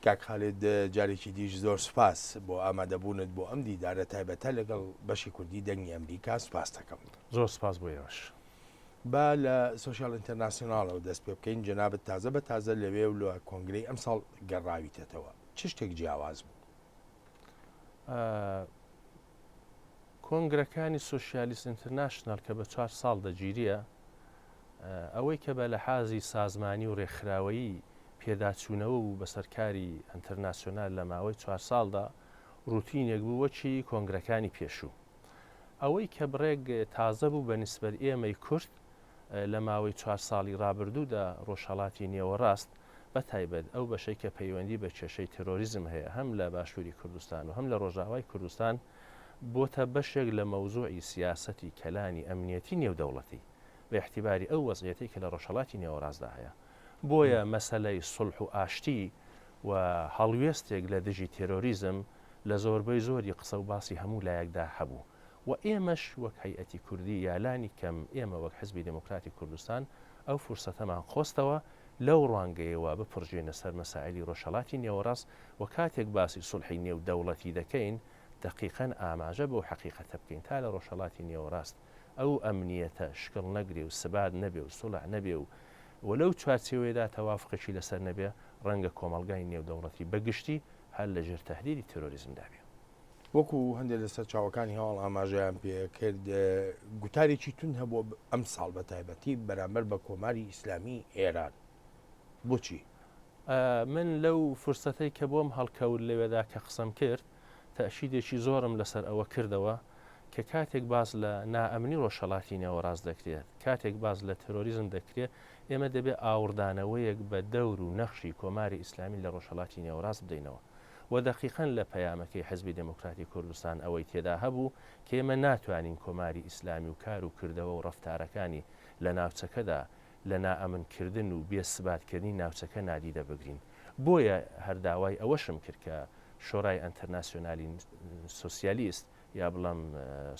کاک خالید جارێکی دیش زۆر سوپاس بۆ ئامادەبوونت بۆ ئەم دیدارە تایبەتە لەگەڵ بەشی کوردی دەنگی ئەمریکا سوپاس دەکەم. زۆر سپاس بۆ ئێوەش. با لە سۆشیال ئینتەرناسیۆناڵەوە دەست پێ بکەین. جەنابەت تازە بە تازە لەوێ و لە کۆنگرەی ئەم ساڵ گەڕاویتەوە، چ شتێک جیاواز بوو؟ کۆنگرەکانی سۆشیالیست ئینتەرناشنال کە بە 4 ساڵ دەگیریە، ئەوەی کە بە لە حازی سازمانی و ڕێکخراوەیی پێداچوونەوە و بە سەرکاری ئەنتەرناسیۆنال لە ماوەی 4 ساڵدا ڕوتینێک بوو وەچی کۆنگرەکانی پێشوو. ئەوەی کە بڕێک تازە بوو بە نیسبەر ئێمەی کورد لە ماوەی 4 ساڵی ڕابردوودا ڕۆژهەڵاتی نێوەڕاست بە تایبەت ئەو بەشەی کە پەیوەندی بە کێشەی تێرۆریزم هەیە هەم لە باشووری کوردستان و هەم لە ڕۆژاوای کوردستان بۆتە بەشێک لە مەوزوعی سیاسەتی کەلانی ئەمنیەتی نێودەوڵەتی بە احتیباری ئەو وەزعیەتی کە لە ڕۆژهەڵاتی نێوەڕاستدا هەیە. بۆیە مەسەلەی سڵح و ئاشتی و هەڵوێستێک لە دژی تێرۆریزم لە زۆربەی زۆری قسە و باسی هەموو لایەکدا هەبوو و ئێمەش وەک هەیئەتی کوردی یالانی کەم ئێمە وەک حزبی دموکراتی کوردستان ئەو فرسەتەمان خۆستەوە لەو ڕوانگەیەوە بپڕژێنە سەر مەسائلی ڕۆژهەڵاتی نێوەڕاست و کاتێک باسی سولحی نێودەوڵەتی دەکەین دقیقاً ئاماژە بۆ حەقیقەتە بکەین تا لە ڕۆژهەڵاتی نێوەڕاست ئەو ئەمنیەتە شکڵ نەگرێ و سبات نەبێ و سوڵح نەبێ و وەلەو چوارچێوەیەدا تەوافقێکی لەسەر نەبێ ڕەنگە کۆمەڵگای نێودەوڵەتی بەگشتی هەر لە ژێر تەهدیدی تێرۆریزمدا بێ. وەکو هەندێک لەسەر چاوەکانی هەواڵ ئاماژەیان پێکرد، گوتارێکی تون هەبوو ئەم ساڵ بە تایبەتی بەرامبەر بە کۆماری ئیسلامی ئێران. بۆچی؟ من لەو فرسەتەی کە بۆم هەڵکەوت لەوێدا کە قسەم کرد تەشیدێکی زۆرم لەسەر ئەوە کردەوە کە کاتێک باز لە نائەمنی ڕۆژهەڵاتی نێوەڕاست دەکرێت، کاتێک باز لە تێرۆریزم دەکرێت، ئێمە دەبێت ئاوردانەوەیەک بە دەور و نەخشی کۆماری ئیسلامی لە ڕۆژهەڵاتی نێوەڕاست بدەینەوە و دقیقاً لە پەیامەکەی حزبی دموکراتی کوردستان ئەوەی تێدا هەبوو کە ئێمە ناتوانین کۆماری ئیسلامی و کار و کردەوە و ڕەفتارەکانی لە ناوچەکەدا لە نائەمنکردن و بێسباتکردنی ناوچەکە نادیدە بگرین. بۆیە هەرداوای ئەوەشم کرد کە شۆڕای ئەنتەرناسیۆنالی سۆسیالیست یا بڵام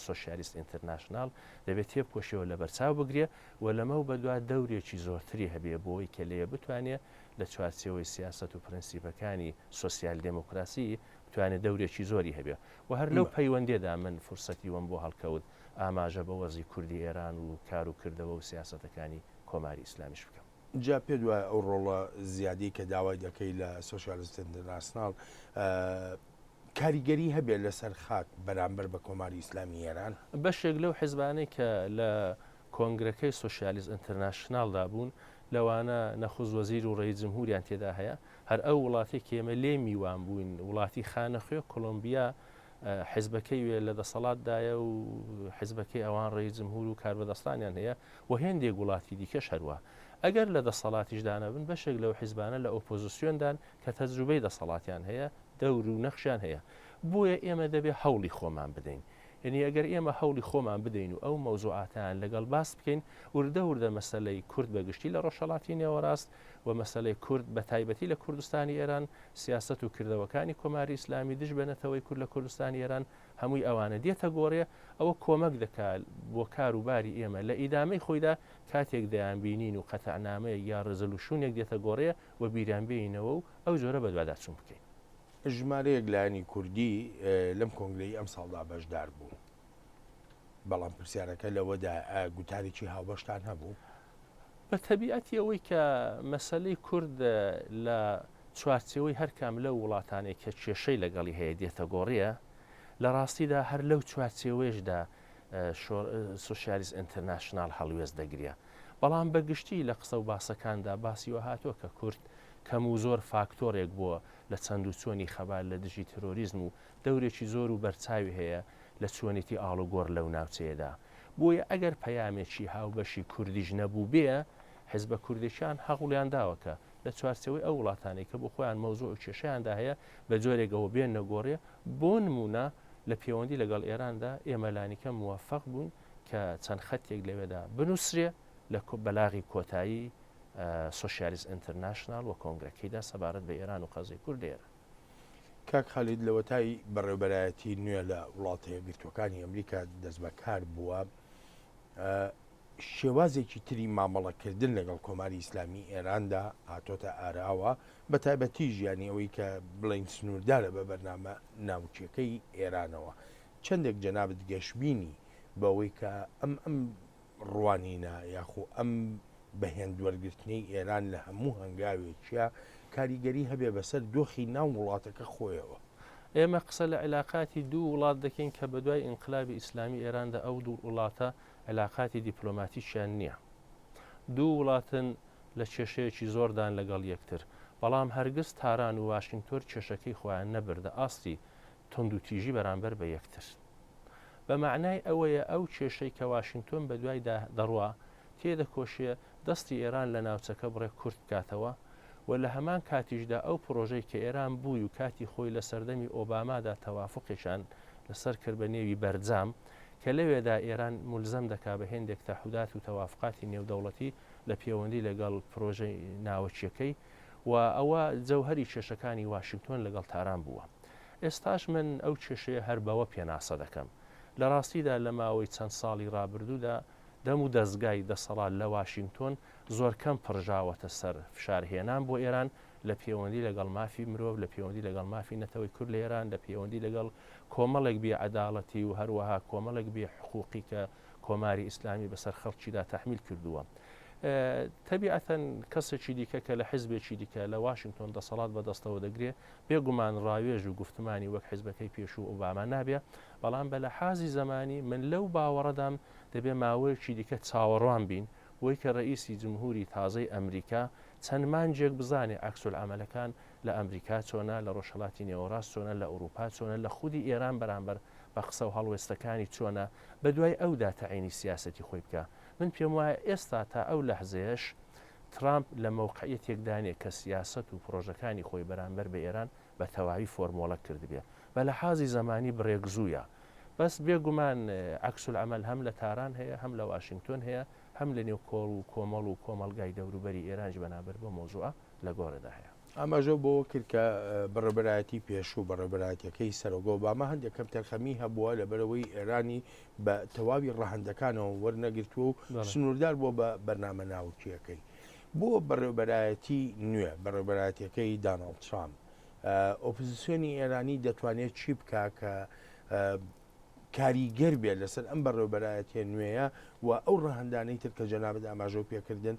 سۆشیالیست ئینتەرناشنال دەبێت تێبکۆشیەوە لە بەرچاو بگرێ و لەمە بە دوای دەورێکی زۆرتری هەبێ بۆی کە لێ بتوانێت لە چوارچێوەی سیاست و پرەنسیپەکانی سۆسیال دموکراسی بتوانێت دەورێکی زۆری هەبێ و هەر لەو پەیوەندێدا من فرسەتی وەم بۆ هەڵکەوت ئاماژە بە وەزی کوردی ئێران و کار و کردەوە و سیاسەتەکانی کۆماری ئیسلامیش بکەم. جا پێ دوای ئەو ڕۆڵە زیادی کە داوای دەکەی لە سۆشیالیست ئینتەرناسیۆنال کاریگەری هەبێت لەسەر خاک بەرامبەر بە کۆماری ئیسلامی ئێران؟ بەشێک لەو حیزبانەی کە لە کۆنگرەکەی سۆشیالیست ئینتەرناشنالدا بوون لەوانە نەخوز وەزیر و ڕێی جمهوریان تێدا هەیە، هەر ئەو وڵاتی کە ئێمە لێ میوان بووین وڵاتی خانەخوێ کۆلۆمبیا حیزبەکەی وێ لە دەسەڵاتدایە و حیزبەکەی ئەوان ڕێی جمهور و کاربەدەستانیان هەیە و هێندێک وڵاتی دیکەش هەروە ئەگەر لە دەسەڵاتیشدانە بن بەشێک لەو حیزبانە لە ئۆپۆزیسیۆندان کە تەجروبەی دەسەڵاتیان هەیە دەور و نەخشیان هەیە. بۆیە ئێمە دەبێت هەوڵی خۆمان بدەین، یعنی ئەگەر ئێمە هەوڵی خۆمان بدەین و ئەو مەوزوعاتیان لەگەڵ باس بکەین وردە وردە مەسەلەی کورد بەگشتی لە ڕۆژهەڵاتی نێوەڕاست و مەسەلەی کورد بە تایبەتی لە کوردستانی ئێران سیاست و کردەوەکانی کۆماری ئیسلامی دژ بنەتەوەی کورد لە کوردستانی ئێران هەمووی ئەوانە دێتە گۆڕێ ئەوە کۆمەک دەکات بۆ کاروباری ئێمە لە ئیدامەی خۆیدا کاتێک دەیان بینین و قەتەعنامەیە یا ڕزەلوشونێک دێتە گۆڕێ و بیرانبێنەوە و ئەو جۆرە بەدواداچوون بکەین. ژمارەیەک لایەنی کوردی لەم کۆنگرەی ئەم ساڵدا بەشدار بوون، بەڵام پرسیارەکە لەوەدا گوتارێکی هاوبەشتان هەبوو؟ بە تەبیعەتی ئەوەی کە مەسەلەی کورد لە چوارچێوەی هەرکام لەو وڵاتانێک کە کێشەی لەگەڵی هەیە دێتە گۆڕیە لە ڕاستیدا هەر لەو چوارچێوەیەشدا سۆشیالیست ئینتەرناشنال هەڵوێست دەگرێ، بەڵام بەگشتی لە قسە و باسەکاندا باسیوە هاتووە کە کورد کەم و زۆر فاکتۆرێک بووە لە چەند و چۆنی خەبار لە دژی تێرۆریزم و دەورێکی زۆر و بەرچاوی هەیە لە چۆنێتی ئاڵوگۆڕ لەو ناوچەیەدا. بۆیە ئەگەر پەیامێکی هاوبەشی کوردیش نەبوو بێ حیزبە کوردیشان هەوڵیان داوەکە لە چوارچێوەی ئەو وڵاتانەی کە بۆ خۆیان مەوزوع و کێشەیاندا هەیە بە جۆرێکەوە بێن نەگۆڕێ بۆ نمونە لە پەیوەندی لەگەڵ ئێراندا ئێمەلانیکە موفق بوون کە چەند خەتێک لەوێدا بنووسرێ لە بەلاغی کۆتایی سۆشیالیست ئینتەرناشنال و کۆنگرەکەیدا سەبارەت بە ئێران و قەزای کوردێرە. کاک خالید لەوەتای بەڕێوەبەرایەتی نوێ لە وڵاتە یەکگرتووەکانی ئەمریکا دەست بەکار بووە، شێوازێکی تری مامەڵەکردن لەگەڵ کۆماری ئیسلامی ئێراندا هاتۆتە ئاراوە بە تایبەتی ژیانی ئەوەی کە بڵین سنووردارە بە بەرنامە ناوچیەکەی ئێرانەوە چەندێک جەنابەت گەشتبینی بەوەی کە ئەم ڕوانینە یاخۆ ئەم بەهێندوەرگرتنی ئێران لە هەموو هەنگاوێکیە کاریگەری هەبێ بەسەر دۆخی ناو وڵاتەکە خۆیەوە. ئێمە قسە لە علااقاتی دوو وڵات دەکەین کە بە دوای ئینقلابی ئیسلامی ئێراندا ئەو دوو وڵاتە علااقاتی دیپلۆماتیشیان نییە. دوو وڵاتن لە کێشەیەکی زۆردان لەگەڵ یەکتر، بەڵام هەرگز تاران و واشنگتۆر کێشەکەی خۆیان نەبردە ئاستی تند و تیژی بەرامبەر بە یەکتر. بە معنای ئەوەیە ئەو کێشەی کە واشنگتۆن بە دوای دەڕوا تێدەکۆشیە دەستی ئێران لە ناوچەکە بڕێ کورت بکاتەوە و لە هەمان کاتیشدا ئەو پرۆژەی کە ئێران بووی و کاتی خۆی لە سەردەمی ئۆبامادا تەوافقێکیان لەسەر کرد بە نێوی بەرجام کە لەوێدا ئێران مولزەم دەکا بە هێندێک تەحودات و تەوافقاتی نێودەوڵەتی لە پەیوەندی لەگەڵ پرۆژەی ناوچیەکەی و ئەوە جەوهەری کێشەکانی واشنگتۆن لەگەڵ تاران بووە. ئێستاش من ئەو کێشەیە هەر بەوە پێناسە دەکەم. لە ڕاستیدا لە ماوەی چەند ساڵی ڕابردوودا دەم و دەستگای دەسەڵات لە واشنگتۆن زۆر کەم پڕژاوەتە سەر فشارهێنان بۆ ئێران لە پەیوەندی لەگەڵ مافی مرۆڤ، لە پەیوەندی لەگەڵ مافی نەتەوەی کورد لە ئێران، لە پەیوەندی لەگەڵ کۆمەڵێک بێ عەداڵەتی و هەروەها کۆمەڵێک بێ حقوقی کە کۆماری ئیسلامی بەسەر خەڵکیدا تەحمیل کردووە. تەبیعەتەن کەسێکی دیکە کە لە حیزبێکی دیکە لە واشنگتۆن دەسەڵات بەدەستەوە دەگرێ بێگومان ڕاوێژ و گفتمانی وەک حیزبەکەی پێشوو ئۆباما نابێ، بەڵام بە لە حازی زمانی من لەو باوەڕەدام دەبێ ماوەیەکی دیکە چاوەڕوان بین وەی کە ڕئیسی جمهوری تازەی ئەمریکا چەند مانجێک بزانێ عەکسولعەمەلەکان لە ئەمریکا چۆنە، لە ڕۆژهەڵاتی نێوەڕاست چۆنە، لە ئەوروپا چۆنە، لە خودی ئێران بەرامبەر بە قسە و هەڵوێستەکانی چۆنە، بە دوای ئەودا تەعینی سیاسەتی خۆی بکە. من پێم وایە ئێستا تا ئەو لەحزەیەش ترامپ لە مەوقعیەتێکدانێک کە سیاست و پرۆژەکانی خۆی بەرامبەر بە ئێران بە تەواوی فۆرمۆڵە کردبێ بە لە حازی زمانی بڕێکزوویە. بەس بێگومان عەکسولعەمەل هەم لە تاران هەیە، هەم لە واشنگتۆن هەیە، هەم لە نێو کۆڵ و کۆمەڵ و کۆمەلگای دەوروبەری ئێرانش بەنابەر بە مۆزوعە لە گۆڕێدا هەیە. ئاماژە بۆ کرد کە بەڕێبەرایەتی پێشوو بەڕێبەرایەتەکەی سەرۆگۆ ئۆباما هەندێک کەم تەرخەمی هەبووە لەبەرەوەی ئێرانی بە تەواوی ڕەهەندەکانەوە وەرنەگرتووە و سنووردار بۆ بە بەرنامە ناوچیەکەی. بۆ بەڕێبەرایەتی نوێ بەڕێبەرایەتەکەی داناڵد ترامپ ئۆپۆزیسیۆنی ئێرانی دەتوانێت چی بکا کە کاریگەر بێت لەسەر ئەم بەڕێوەبەرایەتیە نوێیە و ئەو ڕەهەندانەی تر کە جەنابەت ئاماژە و پێکردن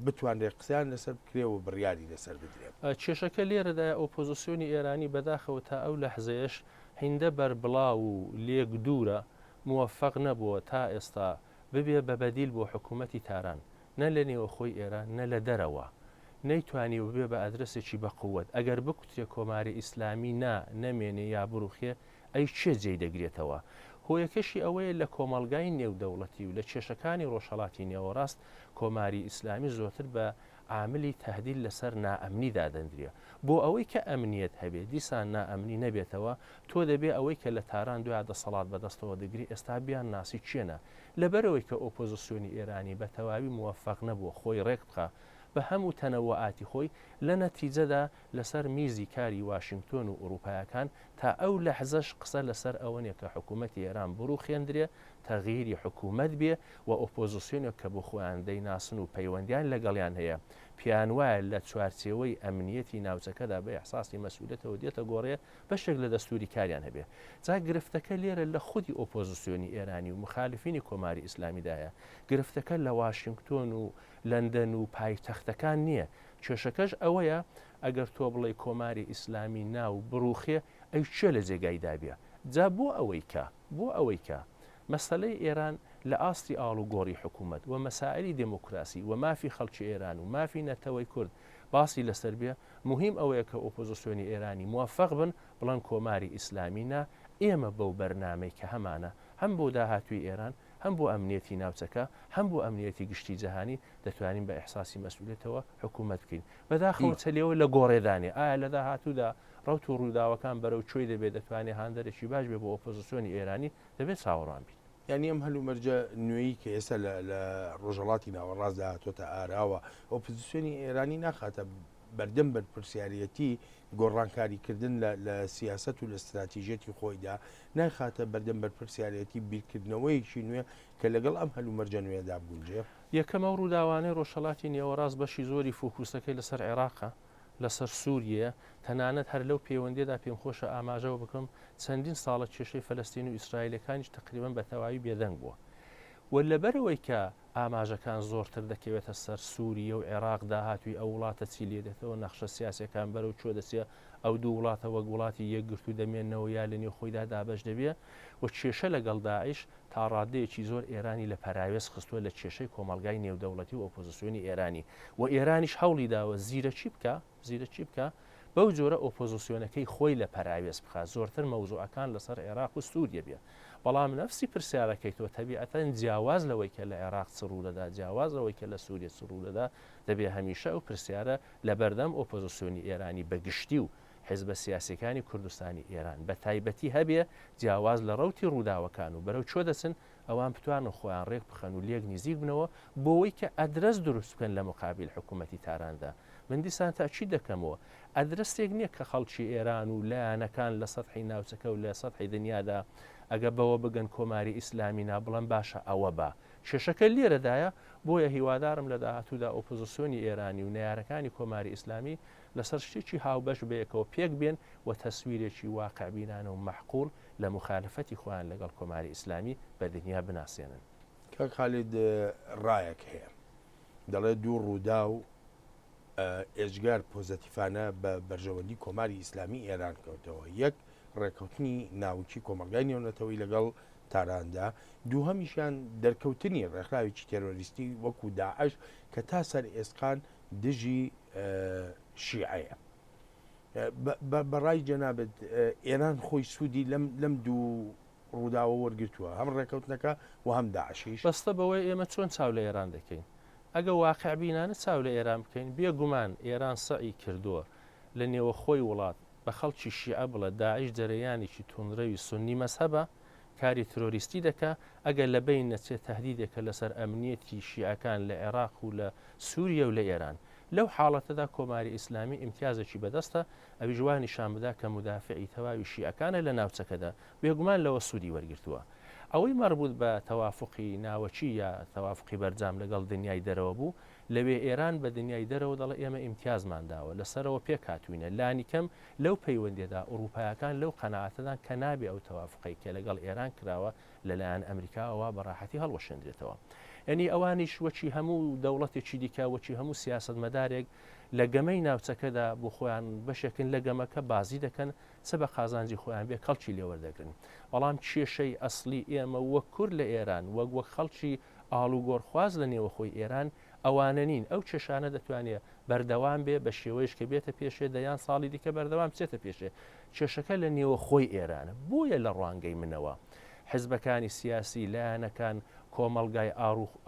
بتوانرێت قسەیان لەسەر بکرێەوە بڕیاری لەسەر بدرێت. کێشەکە لێرەدا ئۆپۆزیسیۆنی ئێرانی بەداخەوە تا ئەو لەحزەیەش هیندە بەربڵاو و لێک دوورە موفق نەبووە تا ئێستا ببێ بە بەدیل بۆ حکوومەتی تاران، نە لە نێوە خۆی ئێران نە لە دەرەوە نەیتوانی ببێ بە ئەدرسێکی بەقووەت. ئەگەر بکوترێ کۆماری ئیسلامی نەمێنێ یا بڕوخێ ئەی چێ جێی دەگرێتەوە. هۆیەکەشی ئەوەیە لە کۆمەلگای نێودەوڵەتی و لە کێشەکانی ڕۆژهەڵاتی نێوەڕاست کۆماری ئیسلامی زۆرتر بە عاملی تەهدید لەسەر نائەمنی دادەندرێ. بۆ ئەوەی کە ئەمنیەت هەبێت دیسان نائەمنی نەبێتەوە تۆ دەبێ ئەوەی کە لە تاران دوای دەسەڵات بەدەستەوە دەگری ئێستا بیان ناسی چێنە لەبەرەوەی کە ئۆپۆزیسیۆنی ئێرانی بە تەواوی موفق نەبووە خۆی ڕێک بخە بە هەموو تەنەوەعاتی خۆی لە نەتیجەدا لەسەر میزی کاری واشنگتۆن و ئوروپایەکان تا ئەو لەحزەش قسە لەسەر ئەوەنێ کە حکوومەتی ئێران بڕوخێندرێ تەغییری حکوومەت بێ و ئۆپۆزیسیۆنێک کە بۆ خۆیان دەیناسن و پەیوەندیان لەگەڵیان هەیە پیان وایە لە چوارچێوەی ئەمنیەتی ناوچەکەدا بە ئەحساسی مەسئولیەتەوە دێتە گۆڕێ بەشێک لە دەستوری کاریان هەبێ. جا گرفتەکە لێرە لە خودی ئۆپۆزیسیۆنی ئێرانی و مخالفینی کۆماری ئیسلامیدایە. گرفتەکە لە واشنگتۆن و لەندەن و پایتەختەکان نییە. کێشەکەش ئەوەیە ئەگەر تۆ بڵێ کۆماری ئیسلامی ناو بڕوخێ ئەی چێ لە جێگایدا بێ. جا بۆ ئەوەی کە مەسەلەی ئێران لە ئاستی ئاڵ و گۆڕی حکوومەت و مەسائلی دموکراسی و مافی خەڵکی ئێران و مافی نەتەوەی کورد باسی لەسەر بێ مهم ئەوەیە کە ئۆپۆزیسیۆنی ئێرانی موفق بن بڵەن کۆماری ئیسلامینا ئێمە بەو بەرنامەی کە هەمانە هەم بۆ داهاتووی ئێران هەم بۆ ئەمنیەتی ناوچەکە هەم بۆ ئەمنیەتی گشتی جەهانی دەتوانین بە ئەحساسی مەسئولیتەوە حکوومەت بکەین. بەداخەوە چەلیەوە لە گۆڕێدانێ ئایا لە داهاتوودا ڕەوت و ڕووداوەکان بەرەو کوێی دەبێت دەتوانێت هاندەرێکی باش بێ بۆ ئۆپۆزیسیۆنی ئێرانی دەبێت چاوەڕوان بین. یعنی ئەم هەلو مەرجە نوێی کە ئێستا لە ڕۆژهەڵاتی ناوەڕاستدا هاتۆتە ئاراوە ئۆپۆزیسیۆنی ئێرانی ناخاتە بەردەم بەرپرسیارەتی گۆڕانکاریکردن لە سیاست و لە استراتیژەتی خۆیدا نایخاتە بەردەم بەرپرسیارەتی بیرکردنەوەیکی نوێ کە لەگەڵ ئەم هەلومەرجە نوێدا بگونجێ. یەکەمە ڕووداوانەی ڕۆژهەڵاتی نێوەڕاست بەشی زۆری فۆکوسەکەی لەسەر عێراقە لەسەر سووریە تەنانەت هەر لەو پەیوەندیدا پێم خۆشە ئاماژەوە بکەم چەندین ساڵە کێشەی فەلەستین و ئیسرائیلەکانیش تقریبان بە تەواوی بێدەنگ بووە و لەبەرەوەی کە ئاماژەکان زۆرتر دەکەوێتە سەر سووریە و عێراق داهاتوی ئەو وڵاتە چی لێ دێتەوە نەخشە سیاسەکان بەرەو چۆ دەچێت ئەو دوو وڵاتە وەک وڵاتی یەکگرت و دەمێنەوە یا لە نێو خۆیدا دابەش دەبێت و کێشە لەگەڵ داعش تا ڕادەیەکی زۆر ئێرانی لە پەراوێز خستووە لە کێشەی کۆمەلگای نێودەوڵەتی و ئۆپۆزیسیۆنی ئێرانی و ئێرانیش هەوڵی داوە زیرەچی بکە بەو جۆرە ئۆپۆزیسیۆنەکەی خۆی لە پەراوێز بخات زۆرتر مەوزوعەکان لەسەر عێراق و سووریە بێ بەڵام نفسی پرسیارەکەیتەوە تەبیعەتەن جیاواز لەوەی کە لە عێراق چڕوو دەدا جیاواز لەوەی کە لە سووریە چڕوو دەدا دەبێ هەمیشە ئەو پرسیارە لە بەردەم ئۆپۆزیسیۆنی ئێرانی بەگشتی و حیزبە سیاسەکانی کوردستانی ئێران بە تایبەتی هەبێ جیاواز لە ڕەوتی ڕووداوەکان و بەرەو چۆ دەچن ئەوان بتوانن خۆیان ڕێک بخەن و لێک نزیک بنەوە بۆەوەی کە ئەدرەس دروست بکەن لە مقابل حکوومەتی تاراندا من دیسان تاچی دەکەمەوە ئەدرەستێک نییە کە خەڵکی ئێران و لایەنەکان لە سەدحی ناوچەکە و لە سەدحی دنیادا ئەگە بەوە بگەن کۆماری ئیسلامی نا بڵم باشە ئەوە بە کێشەکە لێرەدایە بۆیە هیوادارم لە داهاتوودا ئۆپۆزیسیۆنی ئێرانی و نارەکانی کۆماری ئیسلامی لەسەر شتێکی هاوبەش بەیەکەوە پێک بێن و تەسویرێکی واقعبینانە و محقول لە مخالفەتی خۆیان لەگەڵ کۆماری ئیسلامی بە دنیا بناسیێنن. کە خالید ڕایەک هەیە دەڵێ دوو ڕوودا و ئێجگار پۆزەتیفانە بە بەرژەوەندی کۆماری ئیسلامی ئێران کەوتەوە یەک ڕێککەوتنی ناوچی کۆمەلگای نێونەتەوەی لەگەڵ تاراندا دووهەمیشیان دەرکەوتنی ڕێکخراوێکی تێرۆریستی وەکو داعش کە تا سەر ئێسقان دژی شیعەیە بەڕای جەنابەت ئێران خۆی سوودی لەم دوو ڕووداوە وەرگرتووە هەم ڕێکەوتنەکە و هەم داعشیش بەستە بەوەی ئێمە چۆن چاو لە ئێران دەکەین ئەگە واقعبینانە چاو لە ئێران بکەین بێگومان ئێران سەعی کردووە لە نێوە خۆی وڵات بە خەڵکی شیعە بڵە داعش جەرەیانێکی تونڕەوی سنی مەسهەبە کاری ترۆریستی دەکا ئەگەر لە بین نەچێت تهدیدێکە لەسەر ئەمنیەتی شیعەکان لە عێراق و لە سووریە و لە ئێران لەو حاڵەتەدا کۆماری ئیسلامی ئیمتیازێکی بەدەستە ئەوی جوانی شان بدا کە مدافعی تەواوی شیعەکانە لە ناوچەکەدا بێگومان لەوە سوودی وەرگرتووە ئەوەی مربوط بە تەوافقی ناوەچی یا تەوافقی بەرجام لەگەڵ دنیای دەرەوە بوو لەوێ ئێران بە دنیای دەرەوە دەڵێ ئێمە ئیمتیازمانداوە لەسەرەوە پێک هاتووینە لانی کەم لەو پەیوەندێدا ئوروپایەکان لەو قەناعەتەدان کە نابێ ئەو تەوافقی کە لەگەڵ ئێران کراوە لەلایەن ئەمریکاەوە بەڕاحەتی هەڵوەشێنرێتەوە یعنی ئەوانیش وەچی هەموو دەوڵەتێکی دیکە وەچی هەموو سیاست مەدارێک لە گەمەی ناوچەکەدا بۆ خۆیان بەشێکن لە گەمەکە بازی دەکەن چە بە قازانجی خۆیان بێ کەڵکی لێوەردەگرن بەڵام کێشەی ئەسلی ئێمە وەک کورد لە ئێران وەک خەڵکی ئاڵوگۆڕخواز لە نێوە خۆی ئێران ئەوانە نین ئەو کێشانە دەتوانێت بەردەوام بێ بە شێوەیەش کە بێتە پێشێ دەیان ساڵی دیکە بەردەوام بچێتە پێشێ کێشەکە لە نێوە خۆی ئێرانە بۆیە لە ڕوانگەی منەوە حزبەکانی سیاسی لایەنەکان کۆمەلگای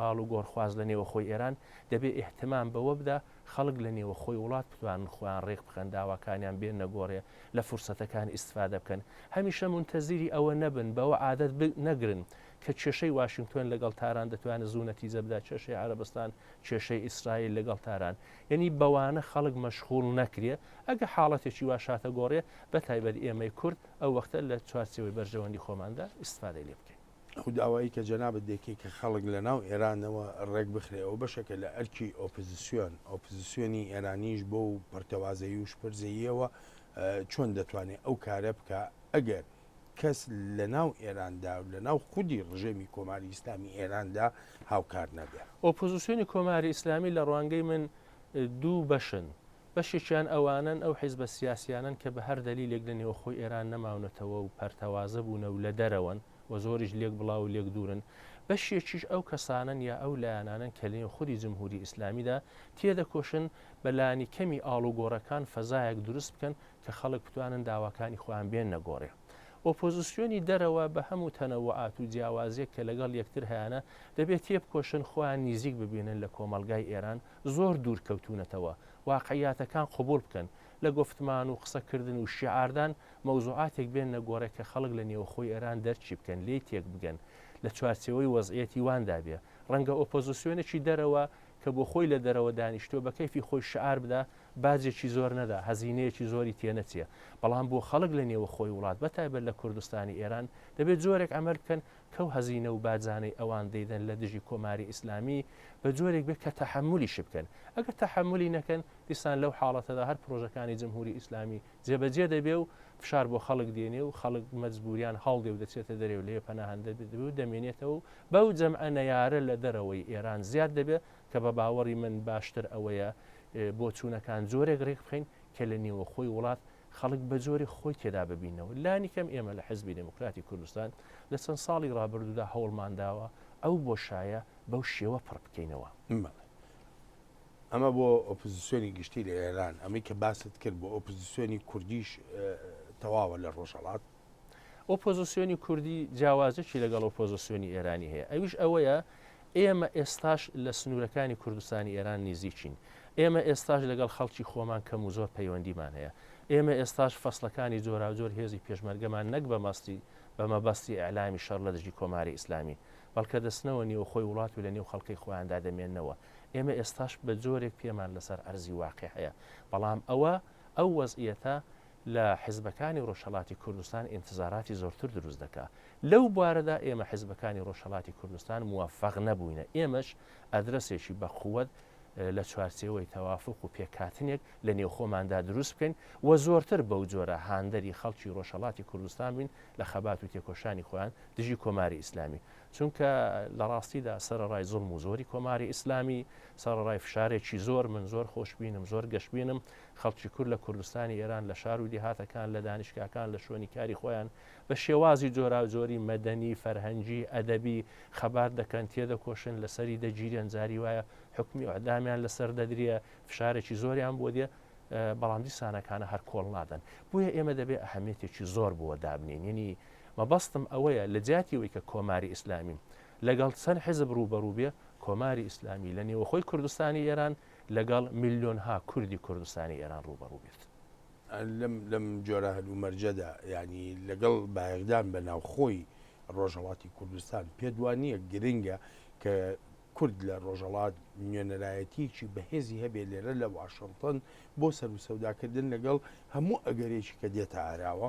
ئاڵوگۆڕخواز لە نێوە خۆی ئێران دەبێت ئیحتیمام بەوە بدا خەڵک لە نێوە خۆی وڵات بتوانن خۆیان ڕێک بخەن داواکانیان بێن نەگۆڕێ لە فرسەتەکان ئیسفادە بکەن هەمیشە منتەزیری ئەوە نەبن بەوە عادەت نەگرن کە کێشەی واشنگتۆن لەگەڵ تاران دەتوانێت زوو نەتیجە بدا کێشەی عەرەبستان کێشەی ئیسرائیل لەگەڵ تاران یعنی بەوانە خەڵک مەشغوڵ نەکرێ ئەگە حاڵەتێکی واشاتە گۆڕێ بە تایبەت ئێمەی کورد ئەو وەختە لە چوارچێوەی بەرژەوەندی خۆماندا ئیسفادەی لێ بکەین ئەو داوایی کە جەنابەت دەکەی کە خەڵک لە ناو ئێرانەوە ڕێک بخرێ ئەو بەشێکە لە ئەرکی ئۆپۆزیسیۆنی ئێرانیش بۆ و پەرتەوازەیی و شپرزەییەوە چۆن دەتوانێت ئەو کارە بکە ئەگەر کەس لە ناو ئێراندا و لە ناو خودی ڕژێمی کۆماری ئیسلامی ئێراندا هاوکار نەبێت ئۆپۆزیسیۆنی کۆماری ئیسلامی لە ڕوانگەی من دوو بەشن بەشێکیان ئەوانن ئەو حیزبە سیاسیانن کە بە هەر دەلیلێک لە نێوە خۆی ئێران نەماونەتەوە و پەرتەوازە بوونە و لە دەرەوەن و زۆریش لێک بڵاو و لێک دوورن بەشێکیش ئەو کەسانن یا ئەو لایەنانن کە لێ خودی جمهوری ئیسلامیدا تێدەکۆشن بەلانی کەمی ئاڵوگۆڕەکان فەزایەک دروست بکەن کە خەڵک بتوانن داواکانی خۆیان بێن نەگۆڕێ ئۆپۆزیسیۆنی دەرەوە بە هەموو تەنەوعات و جیاوازیەک کە لەگەڵ یەکتر هەیەە دەبێت تێبکۆشن خۆیان نزیک ببینن لە کۆمەلگای ئێران زۆر دوورکەوتونەتەوە واقعیاتەکان قبول بکەن لە گفتمان و قسەکردن و شیعاردان مەوزوعاتێک بێن نەگۆڕێ کە خەڵک لە نێوە خۆی ئێران دەرچی بکەن لێ تێک بگەن لە چوارچەوەی وەزعەتی واندا بێ ڕەنگە ئۆپۆزیسیۆنێکی دەرەوە کە بۆ خۆی لە دەرەوە دانیشتۆ بە کەیفی خۆی شعار بدا باجێکی زۆر نەدا هەزینەیەکی زۆری تێنەچیە بەڵام بۆ خەڵک لە نێوە خۆی وڵات بەتایبەت لە کوردستانی ئێران دەبێت جۆرێک ئەمەل بکەن کەو هەزینە و باجانەی ئەوان دەیدەن لە دژی کۆماری ئیسلامی بە جۆرێک بێت کە تەحملی بکەن ئەگەر تەحملی نەکەن دیسان لەو حاڵەتەدا هەر پرۆژەکانی جمهوری ئیسلامی جێبەجێ دەبێ و فشار بۆ خەڵک دێنێ و خەڵک مەجبوریان هەڵدێ و دەچێتە دەرێ و لێ پەناهەندە و دەمێنێتەوە و بەو جەمعە نەیارە لە دەرەوەی ئێران زیاد دەبێت کە بە باوەڕی من باشتر ئەوەیە بۆ چوونەکان جۆرێک ڕێک بخەین کە لە نێوە خۆی وڵات خەڵک بە جۆری خۆی تێدا ببینەوە لانی کەم ئێمە لە حزبی دموکراتی کوردستان لە چەند ساڵی ڕابردوودا هەوڵمانداوە ئەو بۆشایە بەو شێوە پڕ بکەینەوە ئەمە بۆ ئۆپۆزیسیۆنی گشتی لە ئێران ئەمەی کە باست کرد بۆ ئۆپۆزیسیۆنی کوردیش تەواوە لە ڕۆژهەڵات ئۆپۆزیسیۆنی کوردی جیاوازێکی لەگەڵ ئۆپۆزیسیۆنی ئێرانی هەیە ئەویش ئەوەیە ئێمە ئێستاش لە سنوورەکانی کوردستانی ئێران نزیکین ئێمە ئێستاش لەگەڵ خەڵکی خۆمان کەم و زۆر پەیوەندیمان هەیە ئێمە ئێستاش فەسلەکانی جۆراوجۆر هێزی پێشمەرگەمان نەک بە مەبەستی ئەعلامی شەڕ لە دژی کۆماری ئیسلامی بەڵکە دەستنەوە نێوە خۆی وڵات و لە نێو خەڵکی خۆیاندا دەمێننەوە ئێمە ئێستاش بە جۆرێک پێمان لەسەر ئەرزی واقع هەیە بەڵام ئەو وەزئیەتە لە حیزبەکانی ڕۆژهەڵاتی کوردستان ئینتزاراتی زۆرتر دروست دەکات لەو بوارەدا ئێمە حیزبەکانی ڕۆژهەڵاتی کوردستان موفق نەبووینە ئێمەش ئەدرسێکی بەخوت لە چوارچێوەی تەوافق و پێکاتنێک لە نێو خۆماندا دروست بکەین و زۆرتر بەو جۆرە هاندەری خەڵکی ڕۆژهەڵاتی کوردستان بین لە خەبات و تێکۆشانی خۆیان دژی کۆماری ئیسلامی چونکە لە ڕاستیدا سەرڕای زوڵم و زۆری کۆماری ئیسلامی سەرڕای فشارێکی زۆر من زۆر خۆشببینم زۆر گەشتبینم خەڵکی کورد لە کوردستانی ئێران لە شار و دیهاتەکان لە دانیشگاکان لە شوێنی کاری خۆیان بە شێوازی جۆراوجۆری مەدەنی فەرهەنگی ئەدەبی خەبات دەکەن تێدەکۆشن لەسەری دەگیرێن جاری وایە حکمی ئەعدامیان لەسەر دەدرێ فشارێکی زۆریان بۆ دێ بەڵام دیسانەکانە هەر کۆڵ نادەن بۆیە ئێمە دەبێت ئەهەمیەتێکی زۆر بووە دابنین یعنی مەبەستم ئەوەیە لە جیاتیەوەی کە کۆماری ئیسلامی لەگەڵ چەند حزب ڕوبەڕوو بێ کۆماری ئیسلامی لە نێوەخۆی کوردستانی ئێران لەگەڵ میلیۆنها کوردی کوردستانی ئێران ڕوبەڕوو بێت لەم جۆرە هەلومەرجەدا ینی لەگەڵ بایەقدان بە ناوخۆی ڕۆژهەڵاتی کوردستان پێدوانیە گرنگە کە کورد لە ڕۆژهەڵات نوێنەرایەتیکی بەهێزی هەبێت لێرە لە واشنتن بۆ سەر و سەوداکردن لەگەڵ هەموو ئەگەرێکی کە دێتە ئاراوە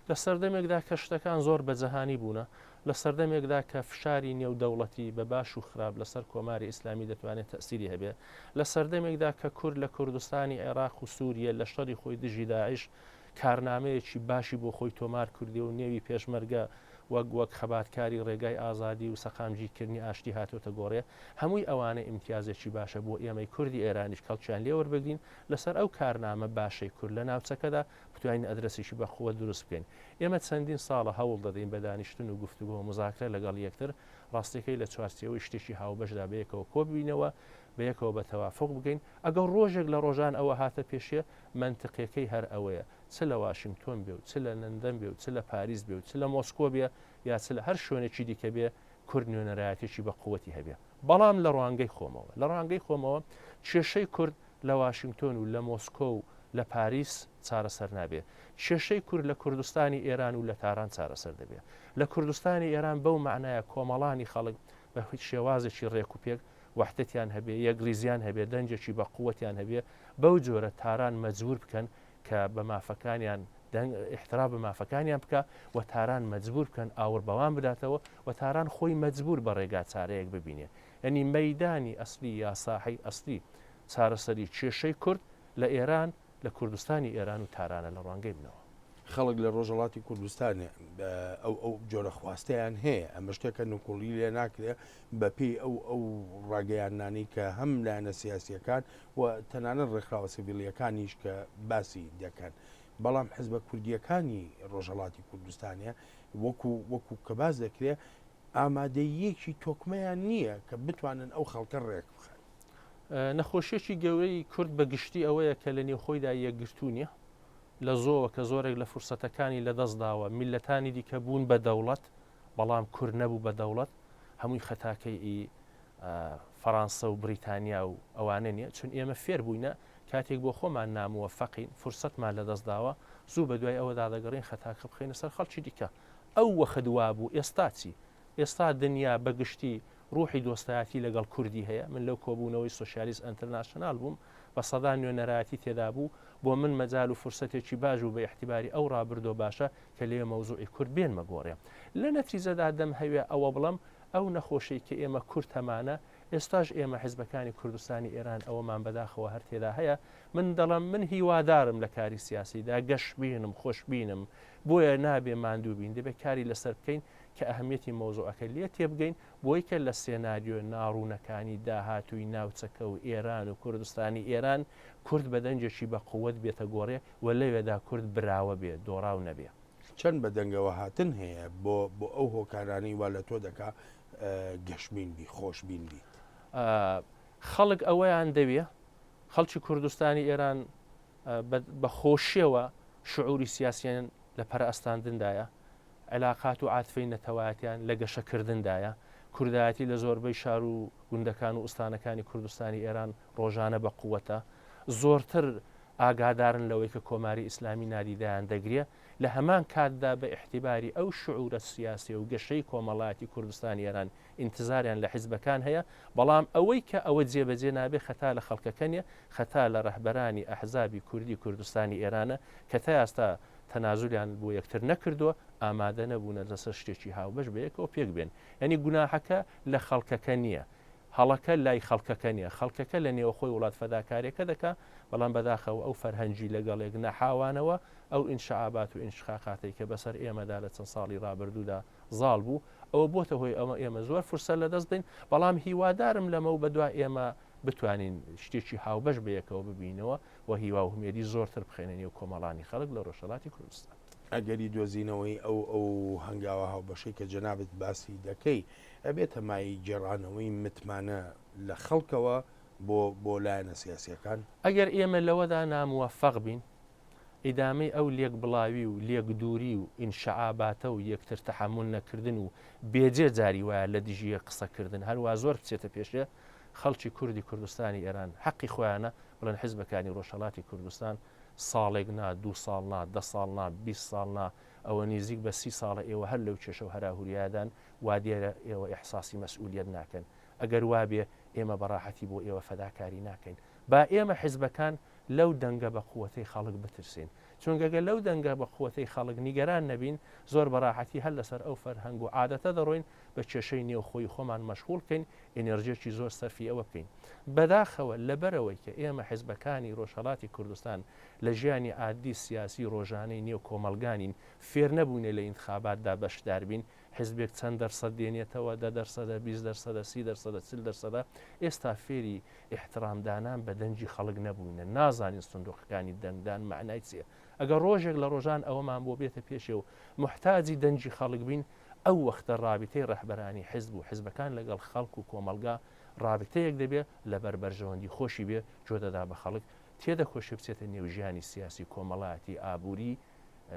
لە سەردەمێکدا کە شتەکان زۆر بەجەهانی بوونە لە سەردەمێکدا کە فشاری نێودەوڵەتی بە باش و خراپ لەسەر کۆماری ئیسلامی دەتوانێت تەسیری هەبێ لە سەردەمێکدا کە کورد لە کوردستانی عێراق و سووریە لە شەڕی خۆی دژی داعش کارنامەیەکی باشی بۆ خۆی تۆمار کردی و نێوی پێشمەرگە وەک خەباتکاری ڕێگای ئازادی و سەقامجیکردنی ئاشتی هاتوۆتە گۆڕێ هەمووی ئەوانە ئیمتیازێکی باشە بۆ ئێمەی کوردی ئێرانیش کەڵکیان لێوەربگرین لەسەر ئەو کارنامە باشەی کورد لە ناوچەکەدا بتوانین ئەدرسێکی بەخۆوە دروست بکەین ئێمە چەندین ساڵە هەوڵ دەدەین بە دانیشتن و گفتوگۆ و مزاکرە لەگەڵ یەکتر ڕاستیەکەی لە چوارچێوەی شتێکی هاوبەشدا بەیەکەوە کۆبینەوە بەیەکەوە بە تەوافق بگەین ئەگەر ڕۆژێک لە ڕۆژان ئەوە هاتە پێشێ منتقیەکەی هەر ئەوەیە چ لە واشنگتۆن بێ و چ لە لەندەن بێ و چ لە پاریس بێ و چ لە مۆسکۆ بێ یا چ لە هەر شوێنێکی دیکە بێ کورد نوێنەرایەتێکی بە قووەتی هەبێ بەڵام لە ڕوانگەی خۆمەوە کێشەی کورد لە واشنگتۆن و لە مۆسکۆ و لە پاریس چارەسەر نابێ کێشەی کورد لە کوردستانی ئێران و لە تاران چارەسەر دەبێ لە کوردستانی ئێران بەو معنایە کۆمەڵانی خەڵک بە شێوازێکی ڕێک و پێک وحدەتیان هەبێ یەکریزیان هەبێ دەنجێکی بە قووەتیان هەبێ بەو جۆرە تاران مەجبور بکەن کە بە مافەکانیان احترام بە مافەکانیان بکە و تاران مەجبور بکەن ئاور بەوان بداتەوە و تاران خۆی مەجبور بە ڕێگا چارەیەک ببینێ ینی مەیدانی ئەسلی یا ساحەی ئەسلی چارەسەری کێشەی کورد لە ئێران لە کوردستانی ئێران و تارانە لە ڕوانگەی بنەوە خەڵک لە ڕۆژهەڵاتی کوردستانێ ئەو جۆرە خواستیان هەیە ئەمە شتێکە نوکوڵی لێ ناکرێ بەپێی ئەو ڕاگەیانانی کە هەم لایەنە سیاسیەکان و تەنانەت ڕێکخراوە سیڤیلیەکانیش کە باسی دەکەن بەڵام حزبە کوردیەکانی ڕۆژهەڵاتی کوردستانە وەکو کە باز دەکرێت ئامادەیەکی تۆکمەیان نییە کە بتوانن ئەو خەڵکە ڕێک بخەن نەخۆشیێکی گەورەی کورد بە گشتی ئەوەیە کە لە نێوخۆیدا یەکگرتوونیە لە زۆوە کە زۆرێک لە فرسەتەکانی لە دەستداوە میلەتانی دیکە بوون بە دەوڵەت بەڵام کورد نەبوو بە دەوڵەت هەمووی خەتاکەی فەڕەنسا و بریتانیا و ئەوانە نیە چون ئێمە فێر بووینە کاتێک بۆ خۆمان ناموەفەقین فرسەتمان لە دەستداوە زوو بە دوای ئەوەدا دەگەڕین خەتاکە بخینە سەر خەڵکی دیکە ئەو وەخەدوا بوو ئێستا چی ئێستا دنیا بەگشتی ڕوحی دۆستایەتی لەگەڵ کوردی هەیە. من لەو کۆبوونەوەی سۆشیالیست ئەنتەرناشنال بووم بە سەدا نوێنەرایەتی تێدا بوو بۆ من مەجال و فرسەتێکی باش و بە احتیباری ئەو ڕابردۆ باشە کە لێ مەوزوعی کورد بێنمە گۆڕێ. لە نەتیجەدا دەم هەوێ ئەوە بڵم ئەو نەخۆشەی کە ئێمە کورد هەمانە ئێستاش ئێمە حیزبەکانی کوردستانی ئێران ئەوەمان بەداخەوە هەر تێدا هەیە. من دەڵم من هیوادارم لە کاری سیاسیدا گەشت بینم خۆش بینم بۆیە نابێ ماندوو بین دەبێت کاری لەسەر بکەین کە ئەهەمیەتی مۆزوعەکە لێ تێبگەین بۆی کە لە سێناریۆ ناڕوونەکانی داهاتووی ناوچەکە و ئێران و کوردستانی ئێران کورد بە دەنجێکی بە قووەت بێتە گۆڕێ و لەوێدا کورد براوە بێ دۆڕاو نەبێ. چەند بە دەنگەوە هاتن هەیە بۆ ئەو هۆکارانی وا لە تۆ دەکا گەشتبین بی خۆش بین بی. خەڵک ئەوەیان دەوێ خەڵکی کوردستانی ئێران بە خۆشیەوە شعوری سیاسیان لە پەرئەستاندندایە، علاقات و عاتفەی نەتەوایەتیان لە گەشەکردندایە، کوردایەتی لە زۆربەی شار و گوندەکان و ئوستانەکانی کوردستانی ئێران ڕۆژانە بە قووەتە، زۆرتر ئاگادارن لەوەی کە کۆماری ئیسلامی نادیدایان دەگرێ. لە هەمان کاتدا بە احتیباری ئەو شعورە سیاسی و گەشەی کۆمەڵایەتی کوردستانی ئێران ئینتزاریان لە حیزبەکان هەیە، بەڵام ئەوەی کە ئەوە جێبەجێ نابێ خەتا لە خەڵکەکەنیە، خەتا لە ڕەهبەرانی ئەحزابی کوردی کوردستانی ئێرانە کە تا ئێستا تەنازولیان بۆ یەکتر نەکردووە، ئامادە نەبوونە لەسەر شتێکی هاوبەش بەیەکەوە پێک بێن. یعنی گوناحەکە لە خەڵکەکە نییە، هەڵەکە لای خەڵکەکە نییە، خەڵکەکە لە نێوە خۆی وڵات فەداکارێکە دەکا، بەڵام بەداخەوە ئەو فەرهەنگی لەگەڵێک نەحاوانەوە ئەو ئینشعابات و ئینشقاقاتی کە بەسەر ئێمەدا لە چەند ساڵی ڕابردوودا زاڵ بوو ئەوە بۆتە هۆی ئێمە زۆر فرسە لە دەست دەین. بەڵام هیوادارم لەمە و بەدوا ئێمە بتوانین شتێکی هاوبەش بەیەکەوە ببینەوە و هیوا و هومێدی زۆرتر بخێنێنی و کۆمەڵانی خەڵک لە ڕۆژهەڵاتی کوردستان. ئەگەری دۆزینەوەی ئەو هەنگاوە هاوبەشەی کە جەنابەت باسی دەکەی ئەبێتە مای گێڕانەوەی متمانە لە خەڵکەوە بۆ لایەنە سیاسیەکان. ئەگەر ئێمە لەوەدا ناموەفەق بین ئیدامەی ئەو لێک بڵاوی و لێک دووری و ئینشعاباتە و یەکتر تەحمل نەکردن و بێجێ جاری وایە لە دژیە قسەکردن هەروە زۆر بچێتە پێشێ، خەڵکی کوردی کوردستانی ئێران حەقی خۆیانە بڵێن حیزبەکانی ڕۆژهەڵاتی کوردستان ساڵێک نا 2 ساڵ نا 10 ساڵ نا 20 ساڵ نا ئەوە نزیک بە 30 ساڵە ئێوە هەر لەو کێشە و هەراهوریادان وا دیێرە ئێوە ئیحساسی مەسئولیت ناکەن. ئەگەر وابێ ئێمە بەڕاحەتی بۆ ئێوە فەداکاری ناکەین. با ئێمە حیزبەکان لەو دەنگە بە قووەتەی خەڵک بترسین، چونگەگە لەو دەنگە بە قووەتەی خەڵک نیگەران نەبین زۆر بەڕاحەتی هەر لەسەر ئەو فەرهەنگ و عادەتە دەڕۆین بە کێشەی نێوخۆی خۆمان مەشغوڵکەین، ئێنێرژێکی زۆر سەرفی ئەوە بکەین. بەداخەوە لەبەرەوەی کە ئێمە حیزبەکانی ڕۆژهەڵاتی کوردستان لە ژیانی عادی سیاسی ڕۆژانەی نێو کۆمەلگانین، فێر نەبوونێ لە ئینتخاباتدا بەشدار بین، حیزبێک چەند دەرسەد دێنێتەوە 10%، 20%، 30%، 40%. ئێستا فێری احترامدانان بە دەنجی خەڵک نەبووینە، نازانین سندوقەکانی دەنگدان معنای چییە. ئەگەر ڕۆژێک لە ڕۆژان ئەوەمان بۆ بێتە پێشێ و محتاجی دەنجی خەڵک بین، ئەو وەختە ڕابطەی ڕەهبەرانی حیزب و حیزبەکان لەگەڵ خەڵک و کۆمەلگا ڕابطەیەک دەبێت لە بەربەرژەوەندی خۆشی بێ جۆدەدا بە خەڵک تێدەخۆشی بچێتە نێو ژیانی سیاسی کۆمەڵایەتی ئابووری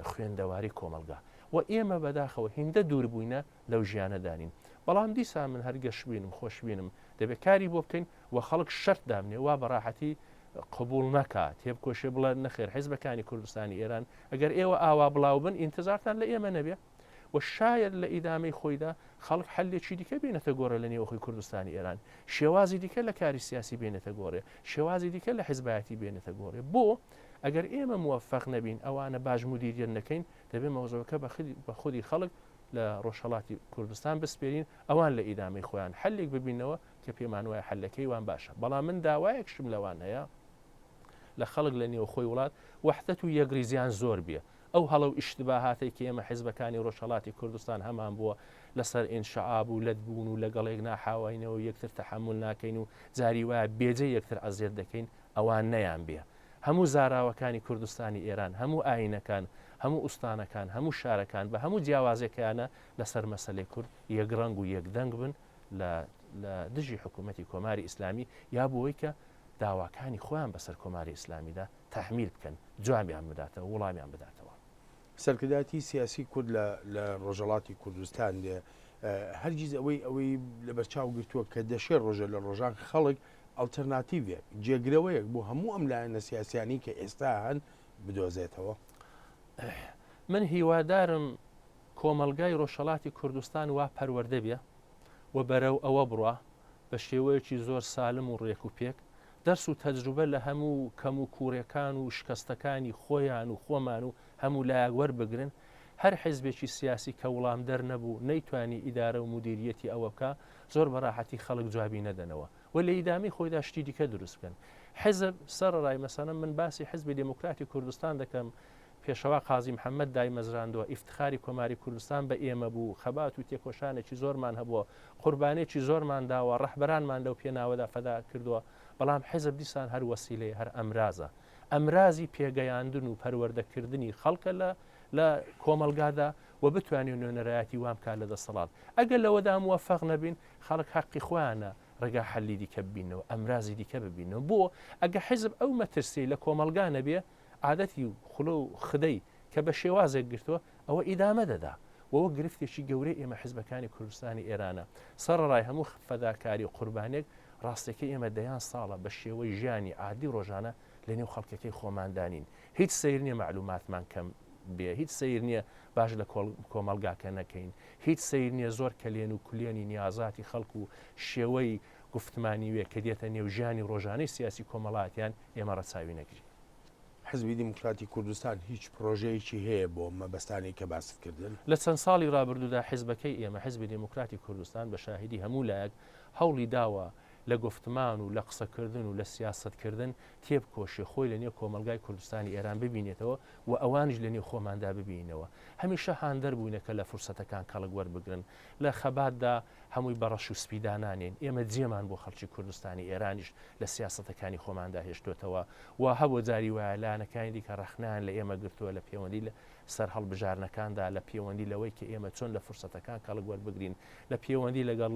خوێندەواری کۆمەلگا. و ئێمە بەداخەوە هیندە دوور بووینە لەو ژیانەدانین. بەڵام دیسان من هەرگەش بینم خۆش بینم دەبێت کاری بۆ بکەین و خەڵک شەرت دامنێ وا بەڕاحەتی قبول نەکات تێبکۆشێ بڵێ نەخێر حیزبەکانی کوردستانی ئێران ئەگەر ئێوە ئاوا بڵاو بن ئینتزارتان لە ئێمە نەبێ و شاید لە ئیدامەی خۆیدا خەڵک حلێکی دیکە بێنێتە گۆڕە لە نێوەخۆی کوردستانی ئێران، شێوازی دیکە لە کاری سیاسی بێنێتە گۆڕێ، شێوازی دیکە لە حیزبایەتی بێنێتە گۆڕێ. بۆ ئەگەر ئێمە موفق نەبین ئەوانە باش مدیریت نەکەین دەبێت مەوزەوەکە بە خودی خەڵک لە ڕۆژهەڵاتی کوردستان بسپێرین، ئەوان لە ئیدامەی خۆیان حلێک ببینەوە کە پێمان وایە حلەکەی وان باشە. بەڵام من داوایەکشم لەوان هەیە لە خەڵک لە نێو خۆی وڵات وەحدەت و یەکریزیان زۆر بێ. ئەو هەڵە و ئیشتباهاتی کە ئێمە حیزبەکانی ڕۆژهەڵاتی کوردستان هەمان بووە لەسەر ئینشعاب و لەتبوون و لەگەڵێک ناحاوینەوە یەکتر تەحمل ناکەین و جاری وایە بێجێ یەکتر ئەزیێت دەکەین، ئەوان نەیان بێ. هەموو زاراوەکانی کوردستانی ئێران، هەموو ئاینەکان، هەموو ئوستانەکان، هەموو شارەکان بە هەموو جیاوازەکەیانە لەسەر مەسەلەی کورد یەکڕەنگ و یەکدەنگ بن لە دژی حکوومەتی کۆماری ئیسلامی یا بۆی کە داواکانی خۆیان بەسەر کۆماری ئیسلامیدا تەحمیل بکەن، جوامیان بداتەوە، وڵامیان بداتەوە. سەرکرداتی سیاسی کورد لە ڕۆژهەڵاتی کوردستان هەرگیز ئەوەی لە بەرچاو گرتووە کە دەشێت ڕۆژە لە ڕۆژان خەڵک ئەڵتەرناتیڤێک جێگرەوەیەک بۆ هەموو ئەم لایەنە سیاسیانی کە ئێستا هەن بدۆزێتەوە. من هیوادارم کۆمەلگای ڕۆژهەڵاتی کوردستان وا پەروەردە بێ و بەرەو ئەوە بڕە بە شێوەیەکی زۆر سالم و ڕێک و پێک دەرس و تەجروبە لە هەموو کەم و کوڕەکان و شکستەکانی خۆیان و خۆمان و هەموو لایەک وەربگرن هەر حیزبێکی سیاسی کە وڵام دەر نەبوو نەیتوانی ئیدارە و مدیریەتی ئەوە بکە زۆر بەڕاحەتی خەڵک جوابی نەدەنەوە و لە ئیدامی خۆیدا شتی دیکە دروست بکەن حزب سەرڕای مەسەنە من باسی حزبی دموکراتی کوردستان دەکەم پێشەوا قازی محەممەد دای مەزراندەوە ئیفتخاری کۆماری کوردستان بە ئێمە بوو خەبات و تێکۆشانێکی زۆرمان هەبووە قوربانێکی زۆرمان داوە ڕەحبەرانمان لەو پێناوەدا فەدا کردووە بەڵام حزب دیسان هەر وەسیلەیە هەر ئەمرازە ئەمرازی پێگەیاندن و پەروەردەکردنی خەڵکە لە کۆمەلگادا و بتوانین نوێنەرایەتی وام کا لە دەسەڵات ئەگەر لەوەدا موفق نەبین خەڵک حەقی خۆیانە ڕێگا حەلی دیکە ببینەوە ئەمرازی دیکە ببینەوە بۆ ئەگە حزب ئەو مەترسی لە کۆمەلگا نەبێ عادەتی و خولە و خدەی کە بە شێوازێک گرتووە ئەوە ئیدامە دەدا وەوە گرفتێکی گەورەی ئێمە حزبەکانی کوردستانی ئێرانە سەرڕای هەموو فەداکاری و قوربانێک ڕاستەکەی ئێمە دەیان ساڵە بە شێوەی ژیانی عادی ڕۆژانە لە نێو خەڵکەکەی خۆماندانین هیچ سیر نییە معلوماتمان کەم بێ هیچ سیر نییە باش لە کۆمەلگاکە نەکەین هیچ سیر نییە زۆر کەلێن و کولێنی نیازاتی خەڵکو و شێوەی گفتمانی وێ کە دێتە نێو ژیانی ڕۆژانەی سیاسی کۆمەڵاتیان ئێمە ڕەچاوی نەگری حزبی دیموکراتی کوردستان هیچ پرۆژەیەکی هەیە بۆ مەبەستانی کە باسکردن لە چەند ساڵی ڕابردوودا حزبەکەی ئێمە حزبی دیموکراتی کوردستان بە شاهدی هەموو لایەک هەوڵی داوە لە گفتمان و لە قسەکردن و لە سیاستکردن تێبکۆشی خۆی لە نێو کۆمەلگای کوردستانی ئێران ببینێتەوە و ئەوانش لە نێو خۆماندا ببینەوە هەمیشە هاندەر بوونەکە لە فرسەتەکان کەڵک وەربگرن لە خەباتدا هەمووی بەڕەش و سپیدانانێن ئێمە جێمان بۆ خەڵکی کوردستانی ئێرانیش لە سیاستەکانی خۆماندا هێشتوتەوە و هەبوو جاری وایە لایەنەکانی دیکە ڕەخنیان لە ئێمە گرتووە لە پەیوەندی لە سەر هەڵبژارنەکاندا لە پەیوەندی لەوەی کە ئێمە چۆن لە فرسەتەکان کەڵک وەربگرین لە پەیوەندی لەگەڵ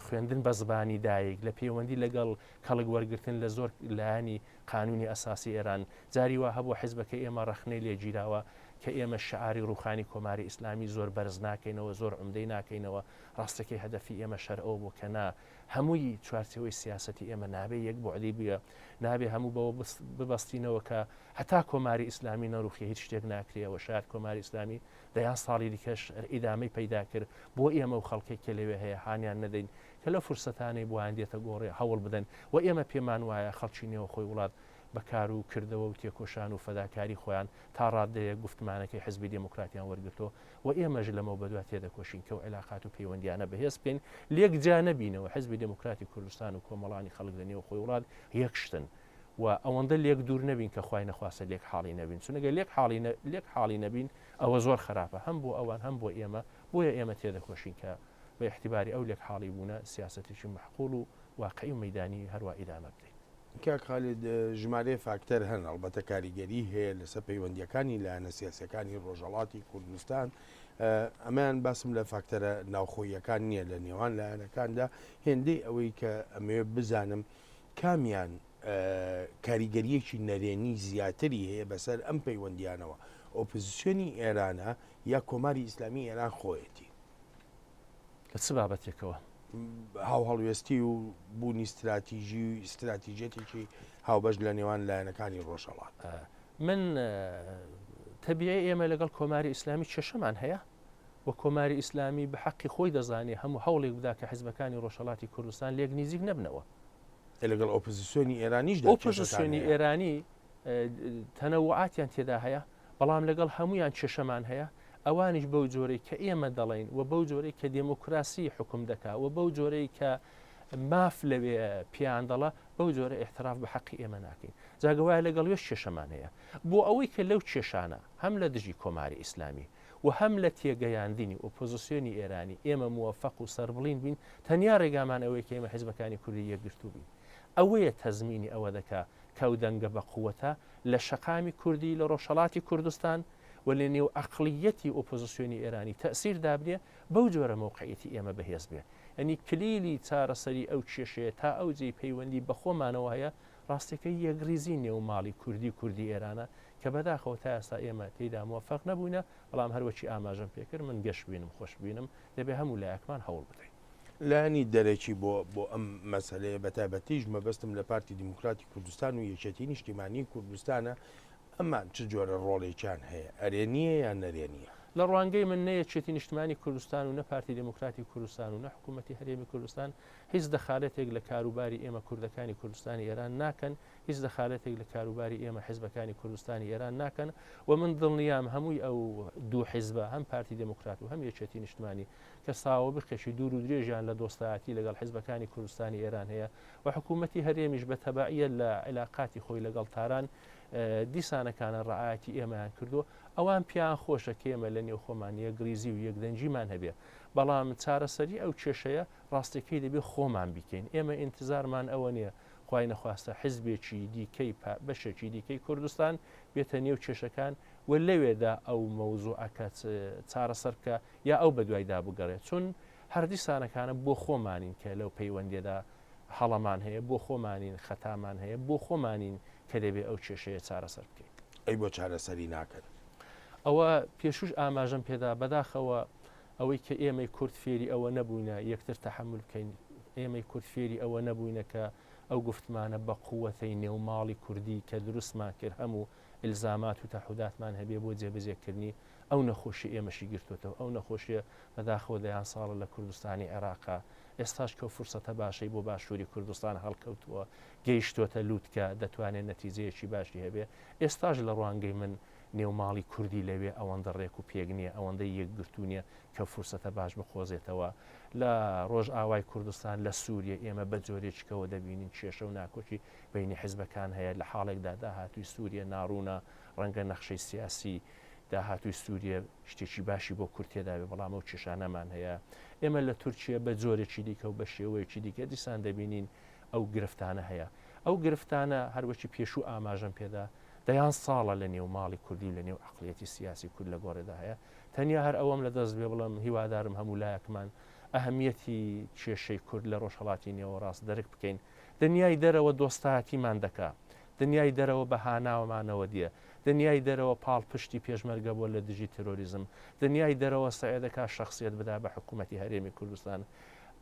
خوێندن بە زبانی دایک لە پەیوەندی لەگەڵ کەڵک وەرگرتن لە زۆر لایانی قانونی ئەساسی ئێران جاری وا هەبوو حیزبەکە ئێمە ڕەخنەی لێگیراوە کە ئێمە شعاری ڕوخانی کۆماری ئیسلامی زۆر بەرز ناکەینەوە زۆر عمدەی ناکەینەوە ڕاستەکەی هەدەفی ئێمە شەر ئەو بوو کە نا هەمووی چوارچەوەی سیاسەتی ئێمە نابێ یەک بۆعدی بێ نابێ هەموو بەوە ببەستینەوە کە هەتا کۆماری ئیسلامی نەڕوخی هیچ شتێک ناکرێەوە شاید کۆماری ئیسلامی دەیان ساڵی دیکەش ئیدامەی پەیدا کرد بۆ ئێمە و خەڵکێک کە لەوێ هەیە هاانیان نەدەین کە لە فرسەتانەی بۆیان دێتە گۆڕێ هەوڵ بدەن و ئێمە پێمان وایە خەڵکی نێوە خۆی وڵات بەکار و کردەوە و تێکۆشان و فەداکاری خۆیان تا ڕادەیە گفتمانەکەی حزبی دموکراتیان وەرگرتەوە و ئێمەش لەمە بەدوات تێدەکۆشین کە و علاقات و پەیوەندیانە بەهێز بکەین لێک جا نەبینەوە حزبی دموکراتی کوردستان و کۆمەڵانی خەڵک لە نێو خۆی وڵات یەکشتن و ئەوەندە لێک دوور نەبین کە خوای نەخواستە لێک حاڵی نەبین چونەگە لێک حاڵی نەبین ئەوە زۆر خراپە هەم بۆ ئەوان هەم بۆ ئێمە بۆیە ئێمە تێدەکۆشین کە بە احتیباری ئەو لێک حاڵی بوونە سیاسەتێکی مەحقوڵ و واقعی و مەیدانی هەروە ئیدامە بدەین کاک خالید ژمارە فاکتەر هەن ئەڵبەتە کاریگەری هەیە لەسەر پەیوەندیەکانی لایەنە سیاسەکانی ڕۆژهەڵاتی کوردستان ئەمان باسم لە فاکتەرە ناوخۆیەکان نییە لە نێوان لایەنەکاندا هێندەی ئەوەی کە ئەمێ بزانم کامیان کاریگەریەکی نەرێنی زیاتری هەیە بەسەر ئەم پەیوەندیانەوە ئۆپۆزیسیۆنی ئێرانە یا کۆماری ئیسلامی ئێران خۆیەتی لە چ بابەتێکەوە هاو هەڵوێستی و بوونی استراتیژێتێکی هاوبەش لە نێوان لایەنەکانی ڕۆژهەڵات من تەبیعی ئێمە لەگەڵ کۆماری ئیسلامی چێشەمان هەیە و کۆماری ئیسلامی بە حەقی خۆی دەزانێ هەموو هەوڵێک بدا کە حیزبەکانی ڕۆژهەڵاتی کوردستان لێک نزیک نەبنەوە لەگەڵ ئۆپۆزیسیۆنی ئێرانیش ئۆپۆزیسیۆنی ئێرانی تەنەوعاتیان تێدا هەیە بەڵام لەگەڵ هەمویان چێشەمان هەیە ئەوانش بەو جۆرەی کە ئێمە دەڵێن و بەو جۆرەی کە دموکراسی حکم دەکا و بەو جۆرەی کە ماف لەوێ پیان دەڵە بەو جۆرە احتراف بە حەقی ئێمە ناکەین جاگەوایە لەگەڵ وێش چێشەمان هەیە بۆ ئەوەی کە لەو چێشانە هەم لە دژی کۆماری ئیسلامی و هەم لە تێگەیاندنی ئۆپۆزیسیۆنی ئێرانی ئێمە موفق و سەربڵین بین تەنیا ڕێگامان ئەوەی کە ئێمە حیزبەکانی کوردی یەکگرتوو بین ئەوەیە تەزمینی ئەوە دەکا کە و دەنگە بە قووەتە لە شەقامی کوردی لە ڕۆژهەڵاتی کوردستان و لە نێو ئەقلیەتی ئۆپۆزیسیۆنی ئێرانی تەسیر دابنێ بەو جۆرە موقعیەتی ئێمە بەهێز بێ ئەنی کلیلی چارەسەری ئەو کێشەیە تا ئەو جێی پەیوەندی بە خۆمانەوە هەیە ڕاستەکەی یەکریزی نێو ماڵی کوردی ئێرانە کە بەداخەوە تا ئێستا ئێمە تێیدا موفق نەبووینە بەڵام هەروەچی ئاماژەم پێکرد من گەشت بینم خۆش بینم دەبێ هەموو لایەکمان هەوڵ بدەین لانی دەرەکی بۆ ئەم مەسەلەیە بەتابەتیش مەبەستم لە پارتی دیموکراتی کوردستان و یەکێتی نیشتیمانی کوردستانە ئەمان چ جۆرە ڕۆڵێکیان هەیە ئەرێنیە یان نەرێنیە لە ڕوانگەی من نەیەکێتی نیشتمانی کوردستان و نە پارتی دموکراتی کوردستان و نە حکوومەتی هەرێمی کوردستان هیچ دەخالەتێک لە کاروباری ئێمە کوردەکانی کوردستانی ئێران ناکەن، هیچ دەخالەتێک لە کاروباری ئێمە حیزبەکانی کوردستانی ئێران ناکەن و من دڵنیام هەمووی ئەو دوو حیزبە هەم پارتی دموکرات و هەم یەکێتی نیشتمانی کە ساوە بخێشی دوور و درێژیان لە دۆستایەتی لەگەڵ حیزبەکانی کوردستانی ئێران هەیە و حکوومەتی هەرێمیش بە تەبعیە لە علاقاتی خۆی لەگەڵ تاران دیسانەکانە ڕعاەتی ئێمەیان کردو ئەوان پیان خۆشە کێمە لە نێو خۆمان یەکگریزی و یەکدەنجیمان هەبێ بەڵام چارەسەری ئەو کێشەیە ڕاستەکەی دەبێ خۆمان بیکەین ئێمە ئینتزارمان ئەوە نییە خوای نەخواستە حیزبێکی دیکەی بەشێکی دیکەی کوردستان بێتە نێو کێشەکان و لەوێدا ئەو مەوزوعەکە چارەسەر بکە یا ئەو بە دوایدا بگەڕێت چون هەردیسانەکانە بۆ خۆمانین کە لەو پەیوەندێدا هەڵەمان هەیە بۆ خۆمانین خەتامان هەیە بۆ خۆمانین کە دەبێ ئەو کێشەیە چارەسەر بکەین ئەی بۆ چارەسەری ناکەن ئەوە پێشوش ئاماژەم پێدا بەداخەوە ئەوەی کە ئێمەی کورد فێری ئەوە نەبووینە یەکتر تەحمل بکەین ئێمەی کورد فێری ئەوە نەبووینە کە ئەو گفتمانە بە قووەتەی نێوماڵی کوردی کە دروستمان کرد هەموو ئلزامات و تەحوداتمان هەبێ بۆ جێبەجێکردنی ئەو نەخۆشی ئێمەشی گرتوتەوە ئەو نەخۆشیە بەداخەوە دەیان ساڵە لە کوردستانی عێراقا ئێستاش کە فرسەتە باشەی بۆ باشووری کوردستان هەڵکەوتووە گەیشتۆتە لووتکە دەتوانێت نەتیجەیەکی باشی هەبێ ئێستاش لە ڕوانگەی من نێوماڵی کوردی لەوێ ئەوەندە ڕێک و پێگنیە ئەوەندەی یەکگرتوونیە کە فرسەتە باش بخۆزێتەوە لە ڕۆژ ئاوای کوردستان لە سووریە ئێمە بە جۆرێکەوە دەبینین کێشە و ناکۆچی بینی حیزبەکان هەیە لە حاڵێکدا داهاتووی سووریە ناڕوونە ڕەنگە نەخشەی سیاسی داهاتووی سووریە شتێکی باشی بۆ کورتێداوێ بەڵام ئەو کێشانەمان هەیە ئێمە لە تورکیا بە جۆرێکی دیکە و بە شێوەیەکی دیکە دیسان دەبینین ئەو گرفتانە هەیە ئەو گرفتانە هەروەکی پێشوو ئاماژەم پێدا دەیان ساڵە لە نێو ماڵی کوردی لە نێو عقلەتی سیاسی کورد لە گۆڕێدا هەیە تەنیا هەر ئەوەم لە دەست بێ بڵم هیوادارم هەموو لایەکمان ئەهەمیەتی کێشەی کورد لە ڕۆژهەڵاتی نێوەڕاست دەرک بکەین دنیای دەرەوە دۆستایەتیمان دەکا دنیای دەرەوە بە هاناوەمانەوە دیە دنیای دەرەوە پاڵ پشتی پێشمەرگە بۆ لە دژی تێرۆریزم دنیای دەرەوە سەعێدەکە شخصیت بدا بە حکوومەتی هەرێمی کوردستان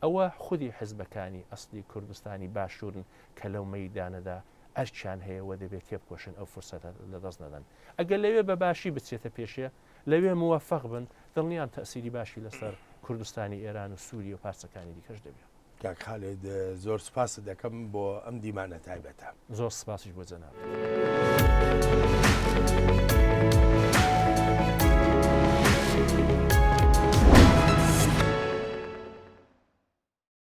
ئەوە خودی حیزبەکانی ئەسلی کوردستانی باشوورن کە لەو مەیدانەدا ئەرچیان هەیەەوە دەبێت تێبکۆشن ئەو فرسەتە لە دەست نەدەن ئەگەر لەوێ بە باشی بچێتە پێشێ لەوێ موەفەق بن دڵنیام تەسیری باشی لەسەر کوردستانی ئێران و سووری و پارچەکانی دیکەش دەبێت کاک خالێد زۆر سپاس دەکەم بۆ ئەم دیمانە تایبەتە زۆر سپاسیش بۆ جەناب